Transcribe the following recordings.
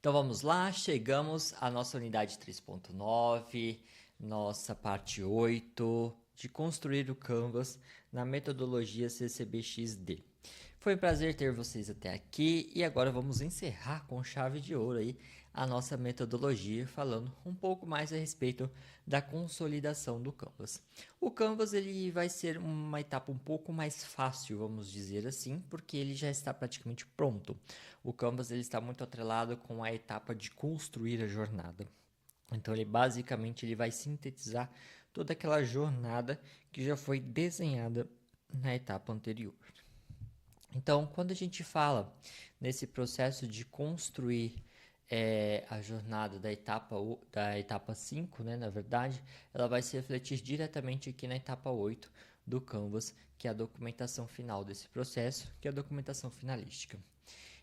Então vamos lá, chegamos à nossa unidade 3.9, nossa parte 8 de construir o Canvas na metodologia CCBXD. Foi um prazer ter vocês até aqui e agora vamos encerrar com chave de ouro aí a nossa metodologia, falando um pouco mais a respeito da consolidação do Canvas. O Canvas ele vai ser uma etapa um pouco mais fácil, vamos dizer assim, porque ele já está praticamente pronto. O Canvas ele está muito atrelado com a etapa de construir a jornada. Então ele basicamente ele vai sintetizar toda aquela jornada que já foi desenhada na etapa anterior. Então, quando a gente fala nesse processo de construir a jornada da etapa 5, né, na verdade, ela vai se refletir diretamente aqui na etapa 8 do Canvas, que é a documentação final desse processo, que é a documentação finalística.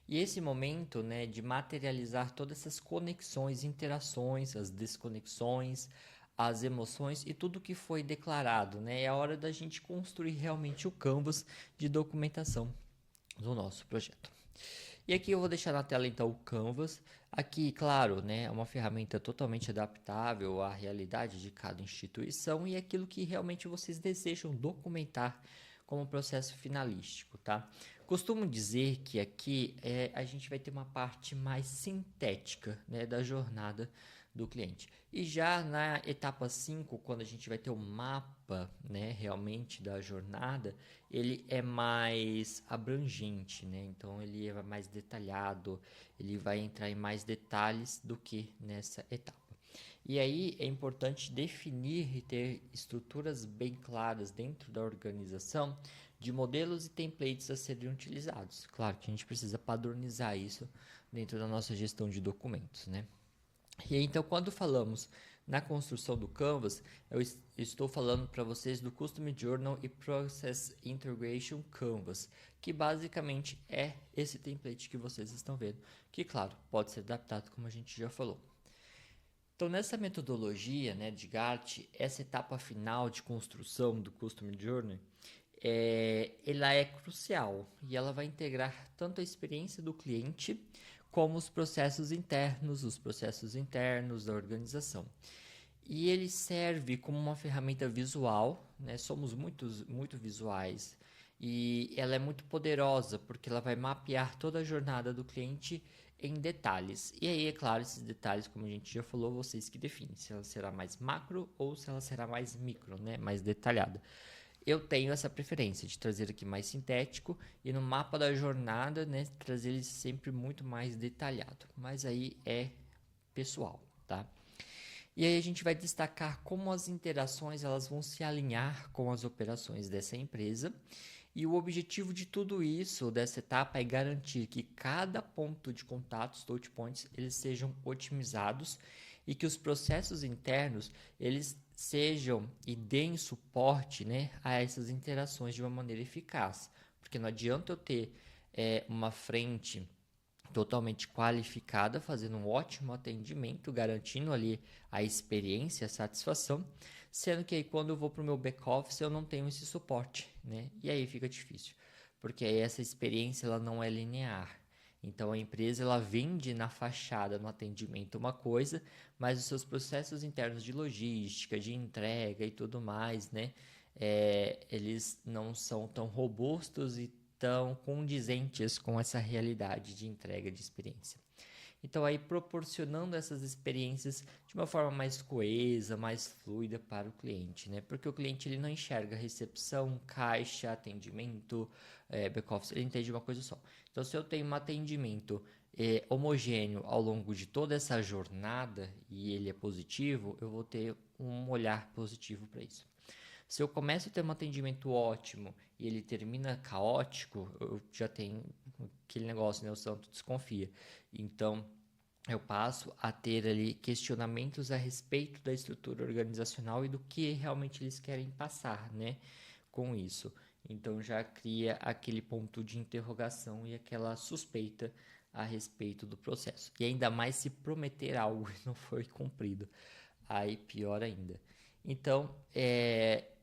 E esse momento, né, de materializar todas essas conexões, interações, as desconexões, as emoções e tudo que foi declarado, né, é a hora da gente construir realmente o canvas de documentação do nosso projeto. E aqui eu vou deixar na tela então o Canvas. Aqui, claro, né, é uma ferramenta totalmente adaptável à realidade de cada instituição e aquilo que realmente vocês desejam documentar como processo finalístico, tá? Costumo dizer que aqui a gente vai ter uma parte mais sintética, né, da jornada do cliente. E já na etapa 5, quando a gente vai ter o mapa, né, realmente da jornada, ele é mais abrangente, né? Então ele é mais detalhado, ele vai entrar em mais detalhes do que nessa etapa. E aí é importante definir e ter estruturas bem claras dentro da organização de modelos e templates a serem utilizados. Claro que a gente precisa padronizar isso dentro da nossa gestão de documentos, né? E aí, então, quando falamos na construção do Canvas, eu estou falando para vocês do Custom Journal e Process Integration Canvas, que basicamente é esse template que vocês estão vendo, que, claro, pode ser adaptado como a gente já falou. Então, nessa metodologia, né, de GART, essa etapa final de construção do Custom Journal, ela é crucial e ela vai integrar tanto a experiência do cliente como os processos internos da organização. E ele serve como uma ferramenta visual, né? Somos muito visuais e ela é muito poderosa porque ela vai mapear toda a jornada do cliente em detalhes. E aí, é claro, esses detalhes, como a gente já falou, vocês que definem se ela será mais macro ou se ela será mais micro, né? Mais detalhada. Eu tenho essa preferência de trazer aqui mais sintético e no mapa da jornada, né, trazer ele sempre muito mais detalhado. Mas aí é pessoal, tá? E aí a gente vai destacar como as interações elas vão se alinhar com as operações dessa empresa. E o objetivo de tudo isso, dessa etapa, é garantir que cada ponto de contato, os touch points, eles sejam otimizados e que os processos internos eles sejam e deem suporte, né, a essas interações de uma maneira eficaz. Porque não adianta eu ter uma frente totalmente qualificada, fazendo um ótimo atendimento, garantindo ali a experiência, a satisfação, sendo que aí quando eu vou para o meu back-office eu não tenho esse suporte, né? E aí fica difícil, porque aí essa experiência ela não é linear. Então a empresa ela vende na fachada, no atendimento uma coisa, mas os seus processos internos de logística, de entrega e tudo mais, né? Eles não são tão robustos e tão condizentes com essa realidade de entrega de experiência. Então, aí proporcionando essas experiências de uma forma mais coesa, mais fluida para o cliente, né? Porque o cliente ele não enxerga recepção, caixa, atendimento, back-office, ele entende uma coisa só. Então, se eu tenho um atendimento homogêneo ao longo de toda essa jornada e ele é positivo, eu vou ter um olhar positivo para isso. Se eu começo a ter um atendimento ótimo e ele termina caótico, eu já tenho aquele negócio, né? O santo desconfia. Então, eu passo a ter ali questionamentos a respeito da estrutura organizacional e do que realmente eles querem passar, né? Com isso. Então, já cria aquele ponto de interrogação e aquela suspeita a respeito do processo. E ainda mais se prometer algo e não foi cumprido. Aí, pior ainda. Então,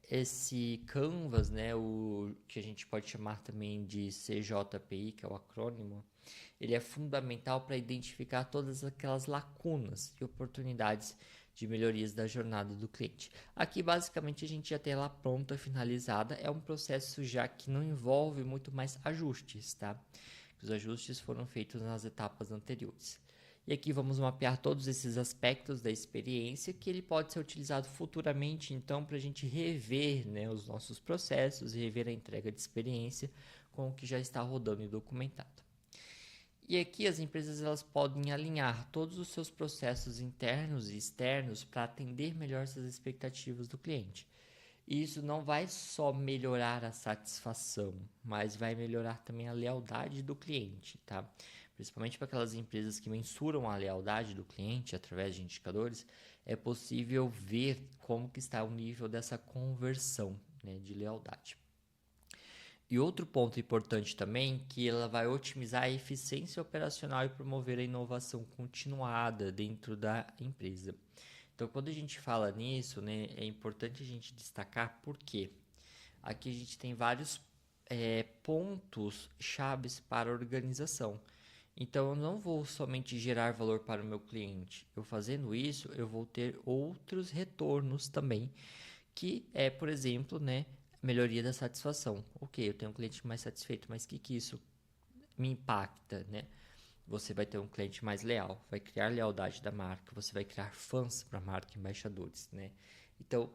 esse Canvas, né, o que a gente pode chamar também de CJPI, que é o acrônimo, ele é fundamental para identificar todas aquelas lacunas e oportunidades de melhorias da jornada do cliente. Aqui, basicamente, a gente já tem ela pronta, finalizada. É um processo já que não envolve muito mais ajustes, tá? Os ajustes foram feitos nas etapas anteriores. E aqui vamos mapear todos esses aspectos da experiência que ele pode ser utilizado futuramente, então, para a gente rever, né, os nossos processos e rever a entrega de experiência com o que já está rodando e documentado. E aqui as empresas elas podem alinhar todos os seus processos internos e externos para atender melhor essas expectativas do cliente. E isso não vai só melhorar a satisfação, mas vai melhorar também a lealdade do cliente, tá? Principalmente para aquelas empresas que mensuram a lealdade do cliente através de indicadores, é possível ver como que está o nível dessa conversão, né, de lealdade. E outro ponto importante também, que ela vai otimizar a eficiência operacional e promover a inovação continuada dentro da empresa. Então, quando a gente fala nisso, né, é importante a gente destacar porque aqui a gente tem vários pontos chaves para a organização. Então, eu não vou somente gerar valor para o meu cliente. Eu fazendo isso, eu vou ter outros retornos também, que é, por exemplo, né, melhoria da satisfação. Ok, eu tenho um cliente mais satisfeito, mas o que isso me impacta, né? Você vai ter um cliente mais leal, vai criar lealdade da marca, você vai criar fãs para a marca, embaixadores, né? Então,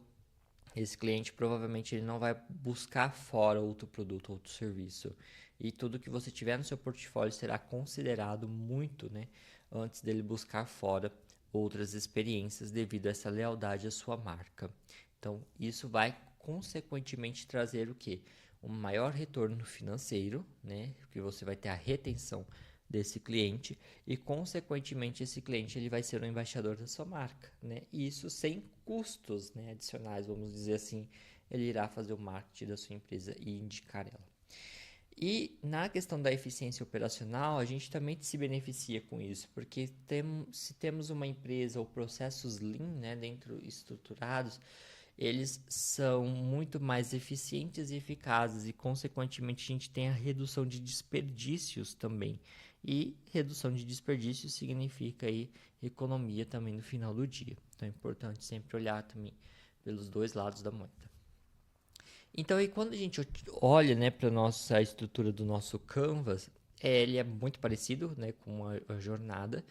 esse cliente provavelmente ele não vai buscar fora outro produto, outro serviço. E tudo que você tiver no seu portfólio será considerado muito, né, antes dele buscar fora outras experiências devido a essa lealdade à sua marca. Então, isso vai consequentemente trazer o quê? Um maior retorno financeiro, né? Porque você vai ter a retenção desse cliente e consequentemente esse cliente ele vai ser o embaixador da sua marca, né? E isso sem custos, né, adicionais, vamos dizer assim, ele irá fazer o marketing da sua empresa e indicar ela. E na questão da eficiência operacional, a gente também se beneficia com isso, porque se temos uma empresa ou processos Lean, né, dentro estruturados, eles são muito mais eficientes e eficazes e, consequentemente, a gente tem a redução de desperdícios também. E redução de desperdícios significa aí economia também no final do dia. Então é importante sempre olhar também pelos dois lados da moeda. Então, e quando a gente olha, né, para nossa estrutura do nosso Canvas, ele é muito parecido, né, com a jornada.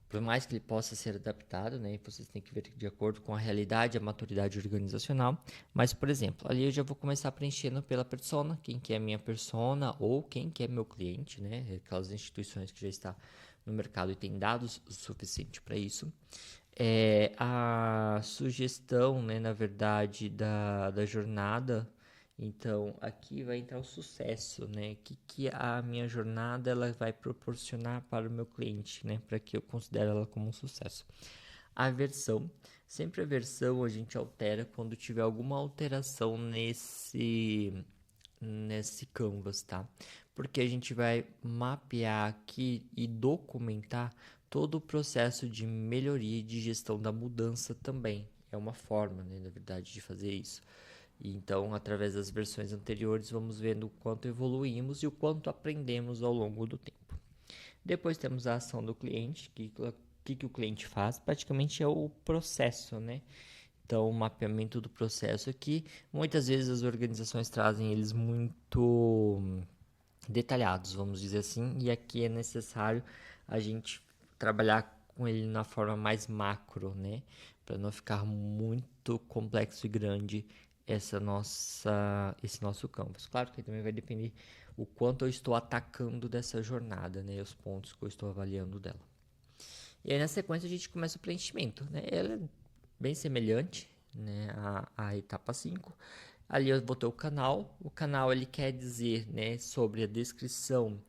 Por mais que ele possa ser adaptado, né, vocês têm que ver de acordo com a realidade, a maturidade organizacional. Mas, por exemplo, ali eu já vou começar preenchendo pela persona, quem que é minha persona ou quem que é meu cliente, né, aquelas instituições que já está no mercado e tem dados o suficiente para isso. A sugestão, né, na verdade, da jornada. Então, aqui vai entrar o sucesso, né? O que a minha jornada ela vai proporcionar para o meu cliente, né? Para que eu considere ela como um sucesso. A versão, sempre a versão a gente altera quando tiver alguma alteração nesse canvas, tá? Porque a gente vai mapear aqui e documentar todo o processo de melhoria e de gestão da mudança também. É uma forma, né, na verdade, de fazer isso. E então, através das versões anteriores, vamos vendo o quanto evoluímos e o quanto aprendemos ao longo do tempo. Depois temos a ação do cliente, que o cliente faz, praticamente é o processo, né? Então, o mapeamento do processo aqui, muitas vezes as organizações trazem eles muito detalhados, vamos dizer assim, e aqui é necessário a gente trabalhar com ele na forma mais macro, né? Para não ficar muito complexo e grande esse nosso canvas. Claro que também vai depender o quanto eu estou atacando dessa jornada, né? Os pontos que eu estou avaliando dela. E aí na sequência a gente começa o preenchimento, né? Ela é bem semelhante, né, à etapa 5. Ali eu vou ter o canal. O canal ele quer dizer, né, sobre a descrição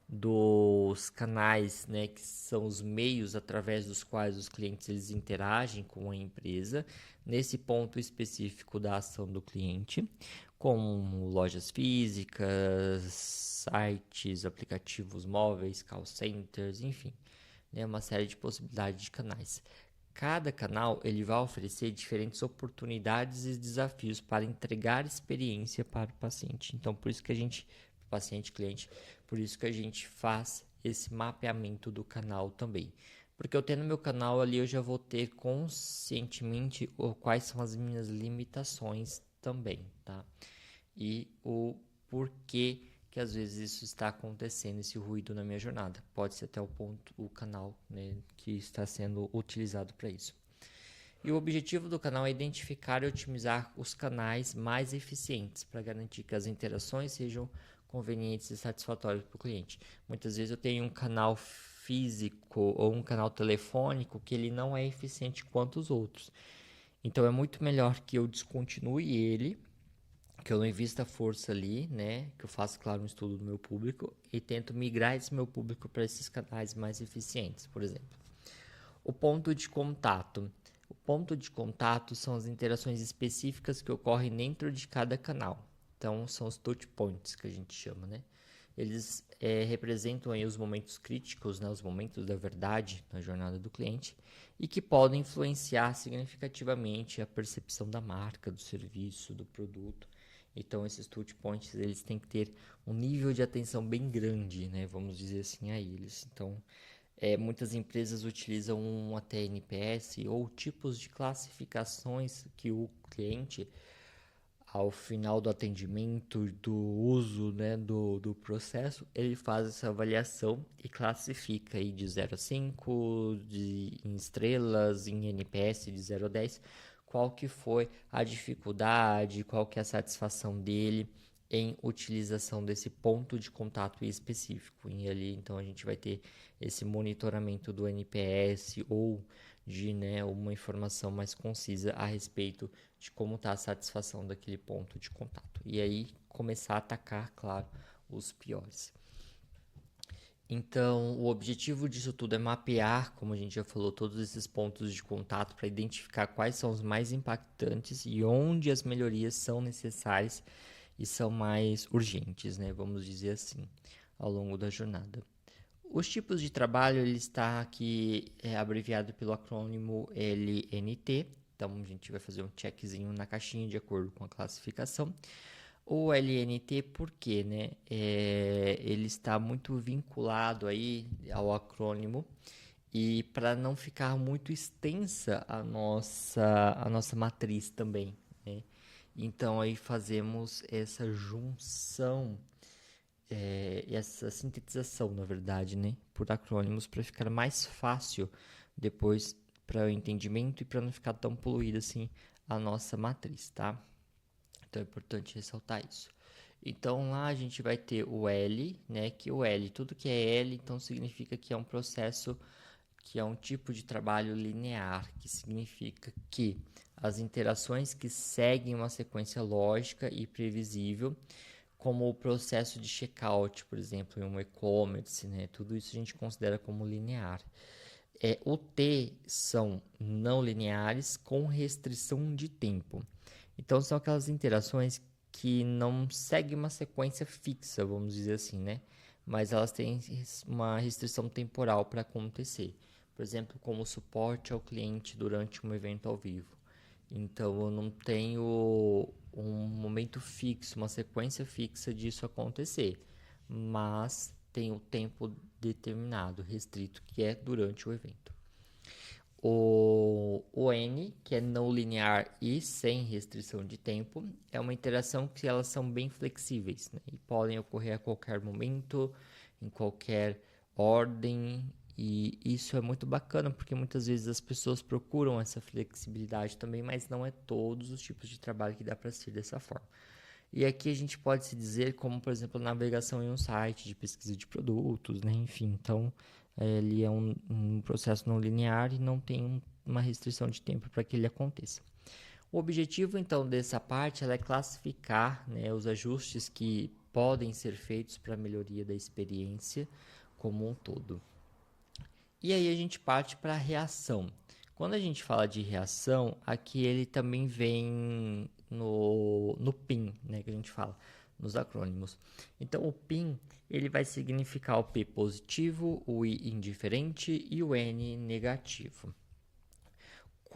dos canais, né, que são os meios através dos quais os clientes eles interagem com a empresa, nesse ponto específico da ação do cliente, como lojas físicas, sites, aplicativos móveis, call centers, enfim, né, uma série de possibilidades de canais. cada canal ele vai oferecer diferentes oportunidades e desafios para entregar experiência para o paciente. Então, por isso que a gente, paciente, cliente, por isso que a gente faz esse mapeamento do canal também. Porque eu tendo meu canal ali, eu já vou ter conscientemente quais são as minhas limitações também, tá? E o porquê que às vezes isso está acontecendo, esse ruído na minha jornada. Pode ser até o canal, né, que está sendo utilizado para isso. E o objetivo do canal é identificar e otimizar os canais mais eficientes para garantir que as interações sejam convenientes e satisfatórias para o cliente. Muitas vezes eu tenho um canal físico ou um canal telefônico que ele não é eficiente quanto os outros. Então é muito melhor que eu descontinue ele, que eu não invista força ali, né? Que eu faça, claro, um estudo do meu público e tento migrar esse meu público para esses canais mais eficientes, por exemplo. O ponto de contato. O ponto de contato são as interações específicas que ocorrem dentro de cada canal. Então, são os touch points que a gente chama, né? Eles representam aí os momentos críticos, né? Os momentos da verdade na jornada do cliente e que podem influenciar significativamente a percepção da marca, do serviço, do produto. Então, esses touch points, eles têm que ter um nível de atenção bem grande, né? Vamos dizer assim a eles. Então, muitas empresas utilizam um até NPS ou tipos de classificações que o cliente, ao final do atendimento, do uso, né, do processo, ele faz essa avaliação e classifica aí de 0 a 5, em estrelas, em NPS de 0 a 10, qual que foi a dificuldade, qual que é a satisfação dele em utilização desse ponto de contato específico. E ali, então, a gente vai ter esse monitoramento do NPS ou de, né, uma informação mais concisa a respeito de como está a satisfação daquele ponto de contato. E aí começar a atacar, claro, os piores. Então, o objetivo disso tudo é mapear, como a gente já falou, todos esses pontos de contato para identificar quais são os mais impactantes e onde as melhorias são necessárias e são mais urgentes, né? Vamos dizer assim, ao longo da jornada. Os tipos de trabalho, ele está aqui abreviado pelo acrônimo LNT. Então, a gente vai fazer um checkzinho na caixinha de acordo com a classificação. O LNT, por quê, né? Ele está muito vinculado aí ao acrônimo e para não ficar muito extensa a nossa matriz também, né? Então, aí fazemos essa junção essa sintetização, na verdade, né, por acrônimos para ficar mais fácil depois para o entendimento e para não ficar tão poluída assim a nossa matriz, tá? Então é importante ressaltar isso. Então lá a gente vai ter o L, né, que o L, tudo que é L, então significa que é um processo, que é um tipo de trabalho linear, que significa que as interações que seguem uma sequência lógica e previsível, como o processo de checkout, por exemplo, em um e-commerce, né? Tudo isso a gente considera como linear. O T são não lineares com restrição de tempo. Então, são aquelas interações que não seguem uma sequência fixa, vamos dizer assim, né? Mas elas têm uma restrição temporal para acontecer. Por exemplo, como suporte ao cliente durante um evento ao vivo. Então, eu não tenho um momento fixo, uma sequência fixa disso acontecer, mas tem o tempo determinado, restrito, que é durante o evento. O N, que é não linear e sem restrição de tempo, é uma interação que elas são bem flexíveis, né? E podem ocorrer a qualquer momento, em qualquer ordem, e isso é muito bacana porque muitas vezes as pessoas procuram essa flexibilidade também, mas não é todos os tipos de trabalho que dá para ser dessa forma. E aqui a gente pode se dizer como, por exemplo, navegação em um site de pesquisa de produtos, né? Enfim, então ele é um processo não linear e não tem uma restrição de tempo para que ele aconteça. O objetivo, então, dessa parte é classificar, né, os ajustes que podem ser feitos para a melhoria da experiência como um todo. E aí a gente parte para a reação. Quando a gente fala de reação, aqui ele também vem no PIN, né, que a gente fala, nos acrônimos. Então, o PIN, ele vai significar o P positivo, o I indiferente e o N negativo.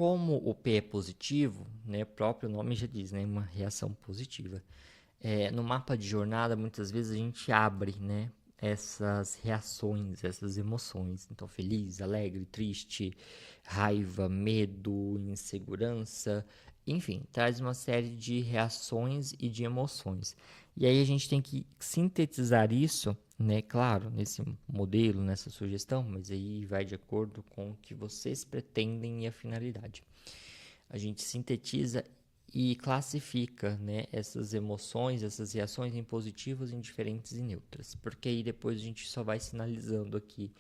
como o P é positivo, né, o próprio nome já diz, né, uma reação positiva. No mapa de jornada, muitas vezes a gente abre, né, essas reações, essas emoções. Então, feliz, alegre, triste, raiva, medo, insegurança, enfim, traz uma série de reações e de emoções. E aí a gente tem que sintetizar isso, né, claro, nesse modelo, nessa sugestão, mas aí vai de acordo com o que vocês pretendem e a finalidade. A gente sintetiza e classifica, né, essas emoções, essas reações em positivas, indiferentes e neutras, porque aí depois a gente só vai sinalizando aqui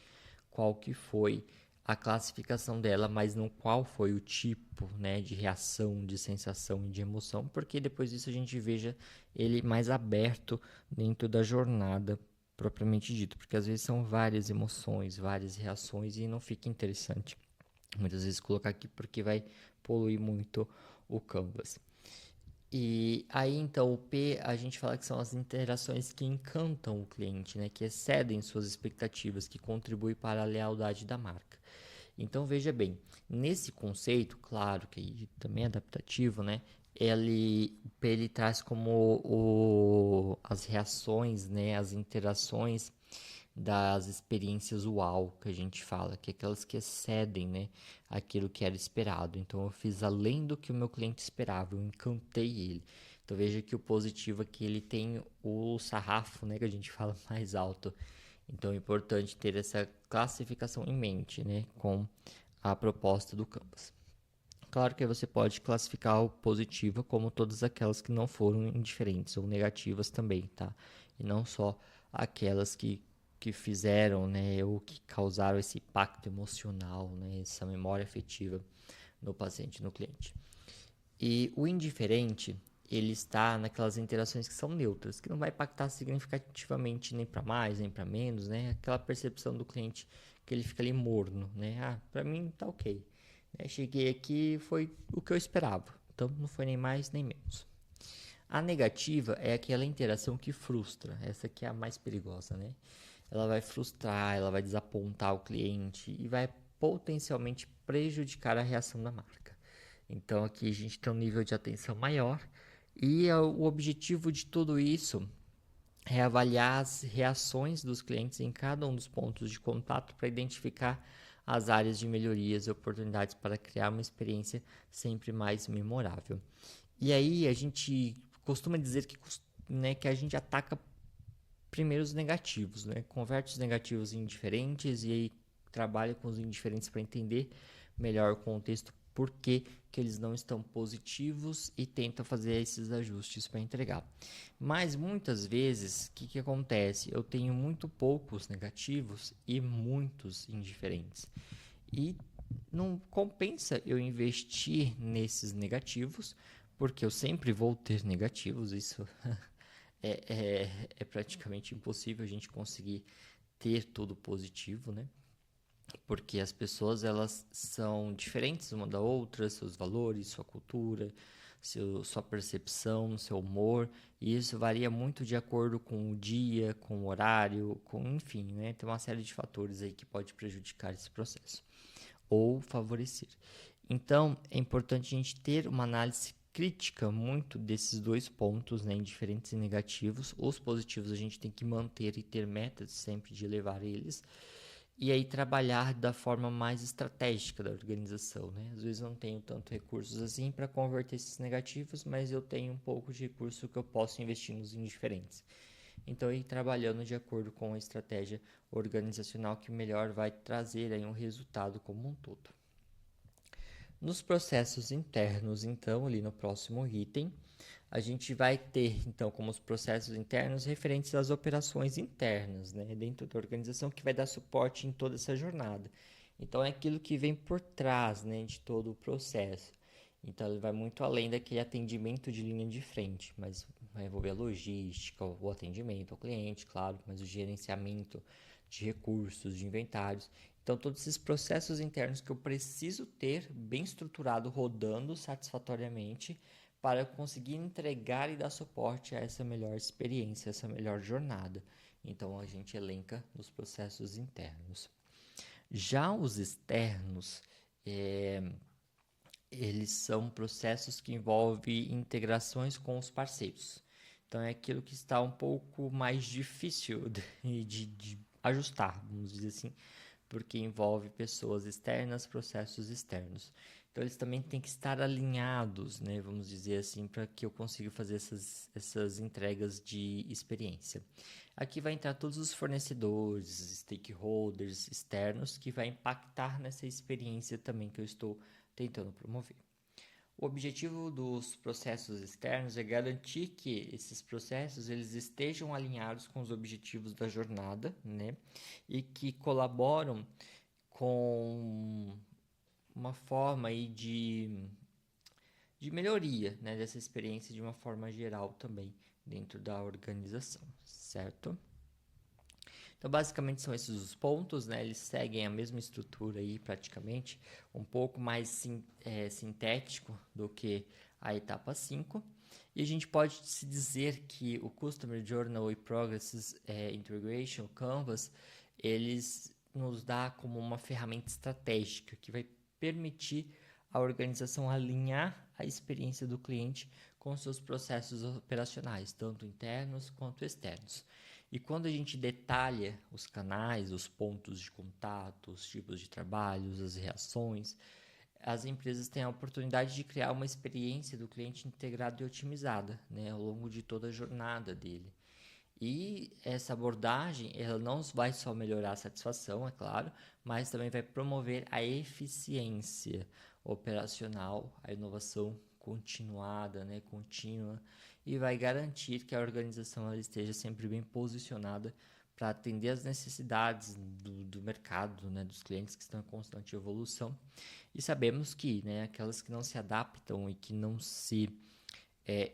qual que foi a classificação dela, mas não qual foi o tipo, né, de reação, de sensação e de emoção, porque depois disso a gente veja ele mais aberto dentro da jornada propriamente dito, porque às vezes são várias emoções, várias reações e não fica interessante muitas vezes colocar aqui porque vai poluir muito o canvas. E aí então o P a gente fala que são as interações que encantam o cliente, né, que excedem suas expectativas, que contribuem para a lealdade da marca. Então veja bem, nesse conceito, claro que também é adaptativo, né? O P ele traz como as reações, né, as interações das experiências uau que a gente fala, que é aquelas que excedem, né, aquilo que era esperado. Então eu fiz além do que o meu cliente esperava, eu encantei ele. Então veja que o positivo aqui ele tem o sarrafo, né, que a gente fala mais alto. Então é importante ter essa classificação em mente, né, com a proposta do Canvas. Claro que você pode classificar o positivo como todas aquelas que não foram indiferentes ou negativas também, tá? E não só aquelas que fizeram, né, ou que causaram esse impacto emocional, né, essa memória afetiva no paciente, no cliente. E o indiferente, ele está naquelas interações que são neutras, que não vai impactar significativamente nem para mais, nem para menos, né? Aquela percepção do cliente que ele fica ali morno, né? Ah, para mim tá ok. Cheguei aqui, foi o que eu esperava. Então não foi nem mais nem menos. A negativa é aquela interação que frustra. Essa aqui é a mais perigosa, né? Ela vai frustrar, ela vai desapontar o cliente e vai potencialmente prejudicar a reação da marca. Então aqui a gente tem um nível de atenção maior e o objetivo de tudo isso é avaliar as reações dos clientes em cada um dos pontos de contato para identificar as áreas de melhorias e oportunidades para criar uma experiência sempre mais memorável. E aí a gente costuma dizer que, né, que a gente ataca primeiro os negativos, né? Converte os negativos em indiferentes e aí trabalha com os indiferentes para entender melhor o contexto, por que eles não estão positivos e tenta fazer esses ajustes para entregar. Mas muitas vezes, o que acontece? Eu tenho muito poucos negativos e muitos indiferentes. E não compensa eu investir nesses negativos, porque eu sempre vou ter negativos, isso é praticamente impossível a gente conseguir ter tudo positivo, né? Porque as pessoas elas são diferentes uma da outra, seus valores, sua cultura, sua percepção, seu humor, e isso varia muito de acordo com o dia, com o horário, com enfim, né? Tem uma série de fatores aí que pode prejudicar esse processo ou favorecer. Então, é importante a gente ter uma análise crítica muito desses dois pontos, né, indiferentes e negativos. Os positivos a gente tem que manter e ter metas sempre de elevar eles. E aí trabalhar da forma mais estratégica da organização, né? Às vezes eu não tenho tanto recursos assim para converter esses negativos, mas eu tenho um pouco de recurso que eu posso investir nos indiferentes. Então, ir trabalhando de acordo com a estratégia organizacional que melhor vai trazer aí um resultado como um todo. Nos processos internos, então, ali no próximo item, a gente vai ter, então, como os processos internos referentes às operações internas, né, dentro da organização, que vai dar suporte em toda essa jornada. Então, é aquilo que vem por trás, né, de todo o processo. Então, ele vai muito além daquele atendimento de linha de frente, mas vai envolver a logística, o atendimento ao cliente, claro, mas o gerenciamento de recursos, de inventários. Então, todos esses processos internos que eu preciso ter bem estruturado, rodando satisfatoriamente, para conseguir entregar e dar suporte a essa melhor experiência, essa melhor jornada. Então, a gente elenca nos processos internos. Já os externos, eles são processos que envolvem integrações com os parceiros. Então é aquilo que está um pouco mais difícil de ajustar, vamos dizer assim, porque envolve pessoas externas, processos externos. Então eles também têm que estar alinhados, né, vamos dizer assim, para que eu consiga fazer essas entregas de experiência. Aqui vai entrar todos os fornecedores, stakeholders externos que vai impactar nessa experiência também que eu estou tentando promover. O objetivo dos processos externos é garantir que esses processos eles estejam alinhados com os objetivos da jornada, né? E que colaboram com uma forma aí de melhoria, né, dessa experiência de uma forma geral também dentro da organização, certo? Então, basicamente são esses os pontos, né? Eles seguem a mesma estrutura aí, praticamente, um pouco mais sintético do que a etapa 5. E a gente pode se dizer que o Customer Journal e Progress Integration, Canvas, eles nos dá como uma ferramenta estratégica que vai permitir a organização alinhar a experiência do cliente com seus processos operacionais, tanto internos quanto externos. E quando a gente detalha os canais, os pontos de contato, os tipos de trabalhos, as reações, as empresas têm a oportunidade de criar uma experiência do cliente integrada e otimizada, né, ao longo de toda a jornada dele. E essa abordagem, ela não vai só melhorar a satisfação, é claro, mas também vai promover a eficiência operacional, a inovação continuada, né, contínua, e vai garantir que a organização ela esteja sempre bem posicionada para atender as necessidades do mercado, né, dos clientes que estão em constante evolução. E sabemos que, né, aquelas que não se adaptam e que não se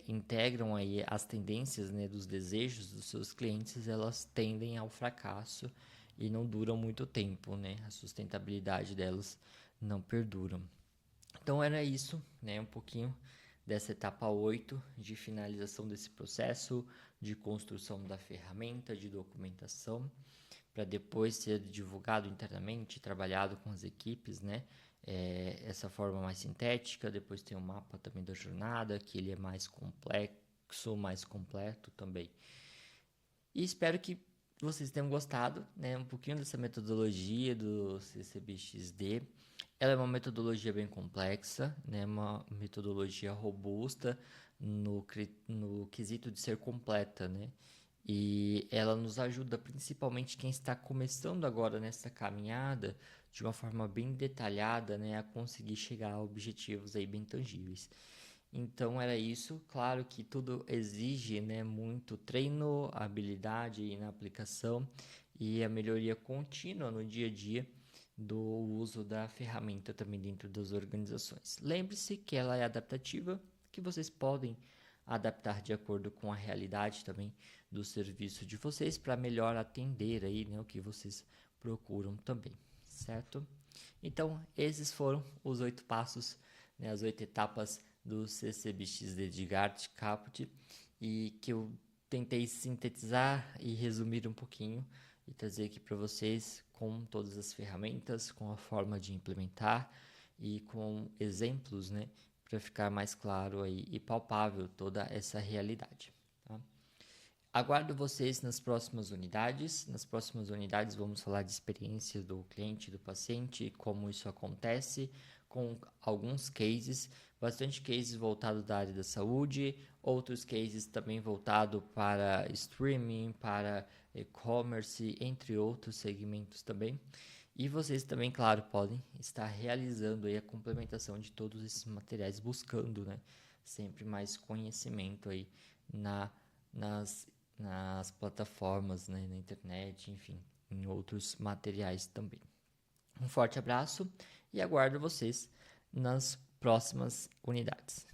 integram aí as tendências, né, dos desejos dos seus clientes, elas tendem ao fracasso e não duram muito tempo, né? A sustentabilidade delas não perduram. Então era isso, né, um pouquinho dessa etapa 8 de finalização desse processo de construção da ferramenta de documentação para depois ser divulgado internamente, trabalhado com as equipes, né? Essa forma mais sintética. Depois tem o mapa também da jornada, que ele é mais complexo, mais completo também. E espero que vocês tenham gostado, né? Um pouquinho dessa metodologia do CCBXD. Ela é uma metodologia bem complexa, né? Uma metodologia robusta no quesito de ser completa, né? E ela nos ajuda, principalmente quem está começando agora nessa caminhada, de uma forma bem detalhada, né, a conseguir chegar a objetivos aí bem tangíveis. Então era isso, claro que tudo exige, né, muito treino, habilidade na aplicação e a melhoria contínua no dia a dia do uso da ferramenta também dentro das organizações. Lembre-se que ela é adaptativa, que vocês podem adaptar de acordo com a realidade também do serviço de vocês para melhor atender aí, né, o que vocês procuram também, certo? Então, esses foram os 8 passos, né, as 8 etapas do CCBXD de Gart Caput e que eu tentei sintetizar e resumir um pouquinho e trazer aqui para vocês com todas as ferramentas, com a forma de implementar e com exemplos, né, para ficar mais claro aí e palpável toda essa realidade. Tá? Aguardo vocês nas próximas unidades. Nas próximas unidades vamos falar de experiência do cliente, do paciente, como isso acontece, com alguns cases, bastante cases voltados da área da saúde, outros cases também voltados para streaming, para e-commerce, entre outros segmentos também. E vocês também, claro, podem estar realizando aí a complementação de todos esses materiais, buscando, né, sempre mais conhecimento aí nas plataformas, né, na internet, enfim, em outros materiais também. Um forte abraço e aguardo vocês nas próximas unidades.